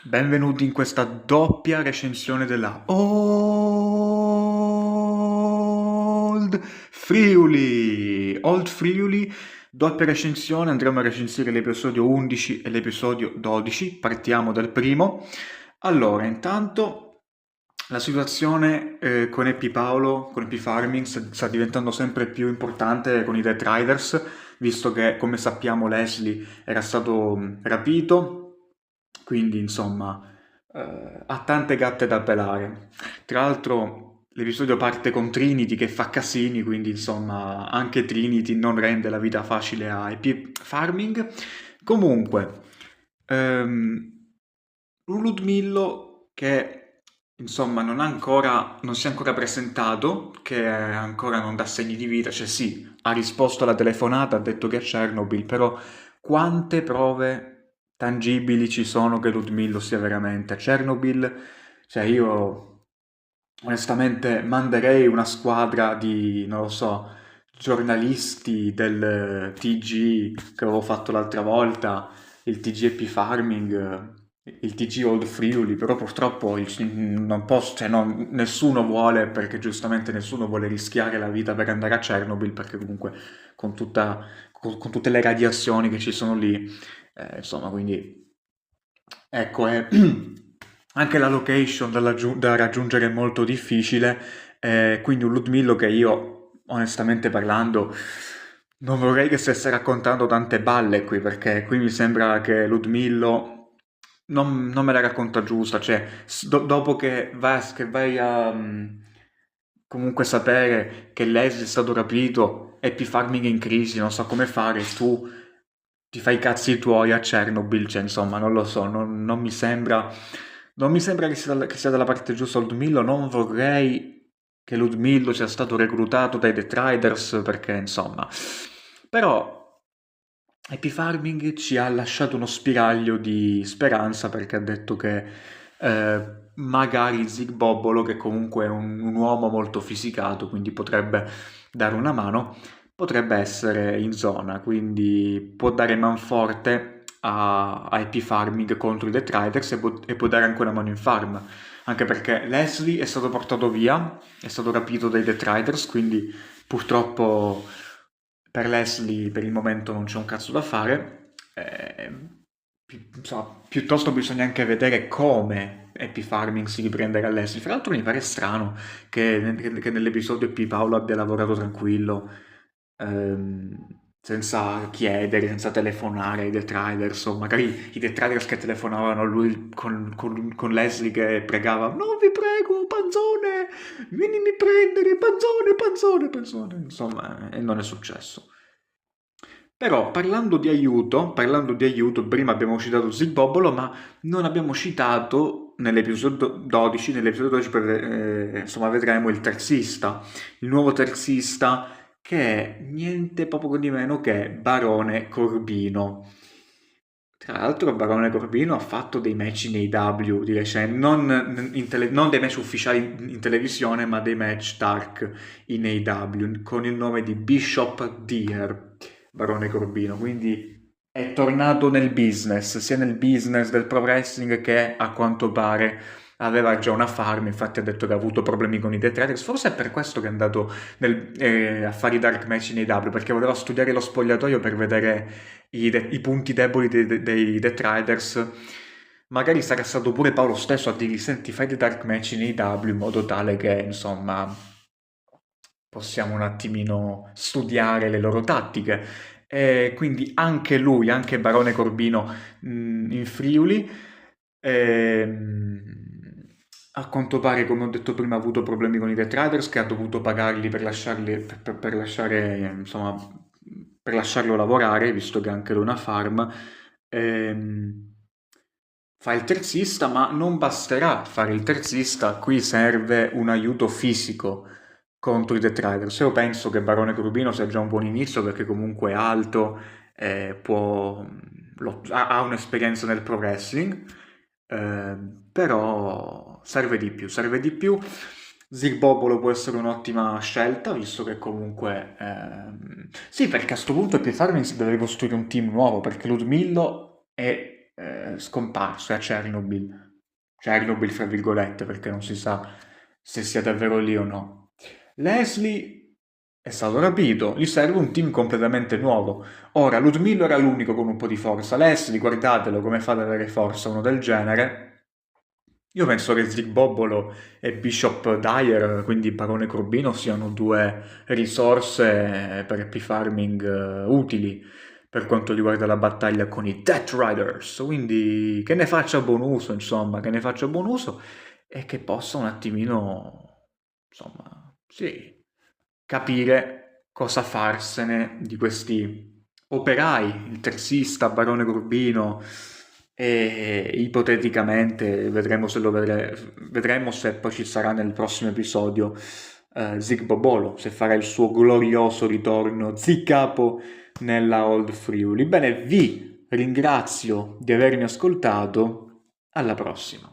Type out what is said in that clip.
Benvenuti in questa doppia recensione della Old Friuli, doppia recensione, andremo a recensire l'episodio 11 e l'episodio 12, partiamo dal primo. Allora, intanto la situazione con Happy Paolo, con Happy Farming, sta diventando sempre più importante con i Death Riders, visto che, come sappiamo, Leslie era stato rapito, quindi insomma ha tante gatte da pelare. Tra l'altro l'episodio parte con Trinity che fa casini, quindi insomma anche Trinity non rende la vita facile a IP Farming. Comunque, ehm, Ludmillo che insomma non si è ancora presentato, che ancora non dà segni di vita, cioè sì, ha risposto alla telefonata, ha detto che è a Chernobyl, però quante prove tangibili ci sono che Ludmillo sia veramente a Chernobyl? Cioè io onestamente manderei una squadra di, non lo so, giornalisti del TG che avevo fatto l'altra volta, il TG Happy Farming, il TG Old Friuli, però purtroppo non posso, cioè nessuno vuole, perché giustamente nessuno vuole rischiare la vita per andare a Chernobyl, perché comunque con tutte le radiazioni che ci sono lì, insomma, quindi ecco, anche la location da raggiungere è molto difficile, quindi un Ludmillo che io, onestamente parlando, non vorrei che stesse raccontando tante balle qui, perché qui mi sembra che Ludmillo non me la racconta giusta, cioè dopo che vai a comunque sapere che Leslie è stato rapito, Happy Farming è in crisi, non so come fare, tu ti fai i cazzi tuoi a Chernobyl, cioè insomma, non lo so, non mi sembra che sia dalla parte giusta Ludmillo, non vorrei che Ludmillo sia stato reclutato dai Death Riders, perché insomma, però Happy Farming ci ha lasciato uno spiraglio di speranza perché ha detto che magari Zig Bobbolo, che comunque è un uomo molto fisicato, quindi potrebbe dare una mano, potrebbe essere in zona, quindi può dare manforte a Happy Farming contro i Death Riders e può dare anche una mano in farm. Anche perché Leslie è stato portato via, è stato rapito dai Death Riders, quindi purtroppo per Leslie per il momento non c'è un cazzo da fare. Insomma, piuttosto bisogna anche vedere come Happy Farming si riprenderà Leslie. Fra l'altro mi pare strano che nell'episodio Happy Paolo abbia lavorato tranquillo, senza chiedere, senza telefonare ai Death Riders, o magari i Death Riders che telefonavano a lui con Leslie che pregava, no vi prego, Panzone, vienimi a prendere, Panzone, Panzone, Panzone, insomma, e non è successo. Però parlando di aiuto, prima abbiamo citato Zigbobolo, ma non abbiamo citato nell'episodio 12 insomma, vedremo il terzista, il nuovo terzista che è niente poco di meno che Barone Corbino. Tra l'altro Barone Corbino ha fatto dei match in AEW di recente, non dei match ufficiali in televisione, ma dei match dark in AEW con il nome di Bishop Deer, Barone Corbino, quindi è tornato nel business, sia nel business del pro wrestling che a quanto pare aveva già una farm, infatti ha detto che ha avuto problemi con i Death Riders, forse è per questo che è andato a fare i dark match in AEW, perché voleva studiare lo spogliatoio per vedere i punti deboli dei Death Riders. Magari sarà stato pure Paolo stesso a dirgli, senti, fai dei dark match in AEW in modo tale che, insomma, possiamo un attimino studiare le loro tattiche. E quindi anche lui, anche Barone Corbino, in Friuli, a quanto pare, come ho detto prima, ha avuto problemi con i Death Riders che ha dovuto pagarli per lasciarli, per lasciare, insomma, per lasciarlo lavorare, visto che anche lui è una farm. Ehm, Fa il terzista, ma non basterà fare il terzista, qui serve un aiuto fisico contro i Death Riders. Io penso che Barone Crubino sia già un buon inizio perché comunque è alto, ha un'esperienza nel pro wrestling, eh, però serve di più. Zigbobolo può essere un'ottima scelta, visto che comunque... sì, perché a sto punto Epifarming si deve costruire un team nuovo, perché Ludmillo è scomparso, è a Chernobyl fra virgolette, perché non si sa se sia davvero lì o no. Leslie è stato rapito, gli serve un team completamente nuovo. Ora, Ludmilla era l'unico con un po' di forza. Leslie, guardatelo come fa ad avere forza uno del genere. Io penso che Zigbobolo e Bishop Dyer, quindi Barone Corbino, siano due risorse per happy farming utili per quanto riguarda la battaglia con i Death Riders. Quindi che ne faccia buon uso, insomma, che ne faccia buon uso e che possa un attimino, insomma, sì, capire cosa farsene di questi operai, il terzista, Barone Corbino e ipoteticamente vedremo se poi ci sarà nel prossimo episodio Zigbobolo, se farà il suo glorioso ritorno Ziccapo nella Old Friuli. Bene, vi ringrazio di avermi ascoltato, alla prossima.